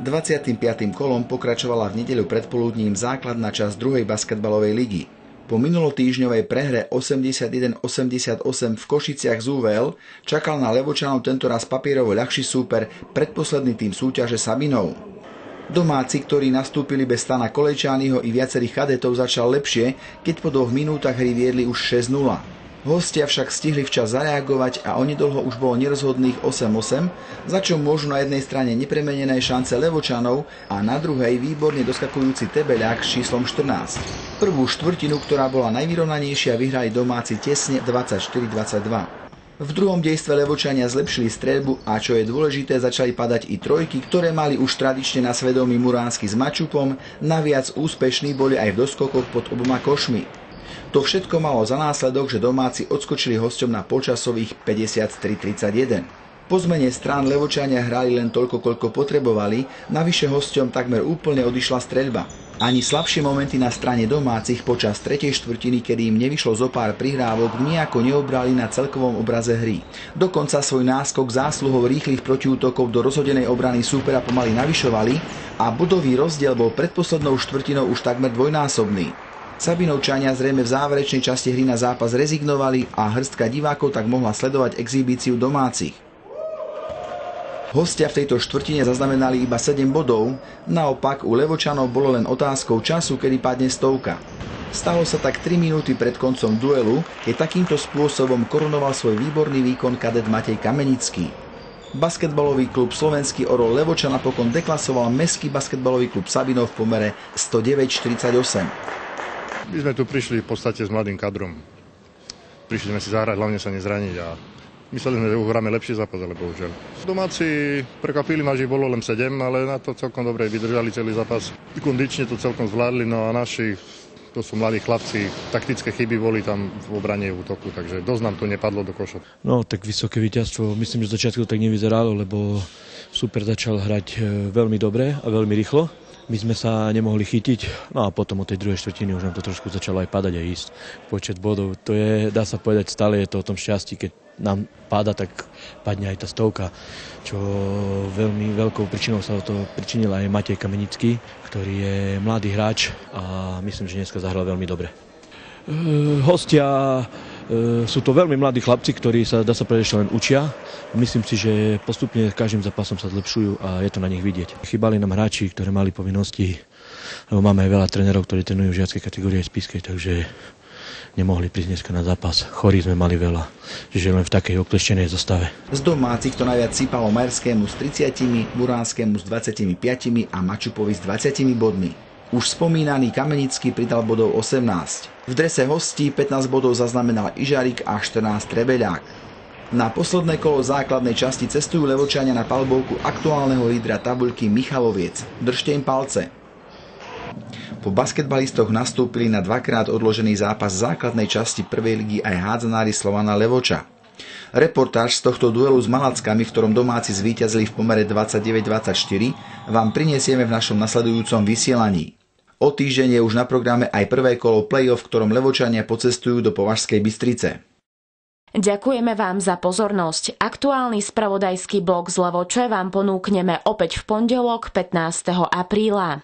25. kolom pokračovala v nedeľu predpoludním základná časť druhej basketbalovej ligy. Po minulotýždňovej prehre 81-88 v Košiciach z UVL čakal na Levočanov tentoraz papierovo ľahší súper predposledný tým súťaže Sabinov. Domáci, ktorí nastúpili bez Stana Kolejčányho i viacerých kadetov, začal lepšie, keď po 2 minútach hry viedli už 6-0. Hostia však stihli včas zareagovať a onedlho už bolo nerozhodných 8-8, za čo môžu na jednej strane nepremenené šance Levočanov a na druhej výborne doskakujúci Tebeľák s číslom 14. Prvú štvrtinu, ktorá bola najvyrovnanejšia, vyhrali domáci tesne 24-22. V druhom dejstve Levočania zlepšili streľbu a čo je dôležité, začali padať i trojky, ktoré mali už tradične na svedomí Muránsky s Mačupom, naviac úspešní boli aj v doskokoch pod oboma košmi. To všetko malo za následok, že domáci odskočili hosťom na polčasových 53-31. Po zmene strán Levočania hrali len toľko, koľko potrebovali, navyše hosťom takmer úplne odišla streľba. Ani slabšie momenty na strane domácich počas tretej štvrtiny, kedy im nevyšlo zo pár prihrávok, nejako neobrali na celkovom obraze hry. Dokonca svoj náskok zásluhou rýchlych protiútokov do rozhodenej obrany súpera pomaly navyšovali a bodový rozdiel bol predposlednou štvrtinou už takmer dvojnásobný. Sabinovčania zrejme v záverečnej časti hry na zápas rezignovali a hrstka divákov tak mohla sledovať exhibíciu domácich. Hostia v tejto štvrtine zaznamenali iba 7 bodov, naopak u Levočanov bolo len otázkou času, kedy padne stovka. Stalo sa tak 3 minúty pred koncom duelu, keď takýmto spôsobom korunoval svoj výborný výkon kadet Matej Kamenický. Basketbalový klub Slovenský Orol Levoča napokon deklasoval mestský basketbalový klub Sabinov v pomere 109-48. My sme tu prišli v podstate s mladým kadrom. Prišli sme si zahrať, hlavne sa nezraniť a mysleli sme, že uhráme lepší zápas, ale bohužiaľ. Domáci prekvapili ma, že ich bolo len 7, ale na to celkom dobre vydržali celý zápas. Kondične to celkom zvládli, no a naši, to sú mladí chlapci, taktické chyby boli tam v obrane v útoku, takže dosť nám to nepadlo do koša. No tak vysoké víťazstvo, myslím, že z začiatku to tak nevyzeralo, lebo super začal hrať veľmi dobre a veľmi rýchlo. My sme sa nemohli chytiť, no a potom od tej druhej štvrtiny už nám to trošku začalo aj padať a ísť. Počet bodov, to je, dá sa povedať, stále je to o tom šťastí, keď nám páda, tak padne aj tá stovka, čo veľmi veľkou príčinou sa o to pričinil aj Matej Kamenický, ktorý je mladý hráč a myslím, že dneska zahral veľmi dobre. Hostia sú to veľmi mladí chlapci, ktorí sa, dá sa povedať, ešte len učia. Myslím si, že postupne každým zápasom sa zlepšujú a je to na nich vidieť. Chýbali nám hráči, ktorí mali povinnosti, lebo máme aj veľa trénerov, ktorí trénujú v žiackej kategórii aj spiskej, takže nemohli prísť dneska na zápas. Chorí sme mali veľa, čiže len v takej okleštenej zostave. Z domácich to najviac sypalo Majerskému s 30, Muránskému s 25 a Mačupovi s 20 bodmi. Už spomínaný Kamenický pridal bodov 18. V drese hostí 15 bodov zaznamenal Ižarik a 14 Tebeľák. Na posledné kolo základnej časti cestujú Levočania na palbovku aktuálneho lídra tabuľky Michaloviec. Držte im palce. Po basketbalistoch nastúpili na dvakrát odložený zápas základnej časti prvej ligy aj hádzanári Slovana Levoča. Reportáž z tohto duelu s Malackami, v ktorom domáci zvíťazili v pomere 29-24, vám prinesieme v našom nasledujúcom vysielaní. O týždeň je už na programe aj prvé kolo play-off, v ktorom Levočania pocestujú do Považskej Bystrice. Ďakujeme vám za pozornosť. Aktuálny spravodajský blok z Levoče vám ponúkneme opäť v pondelok 15. apríla.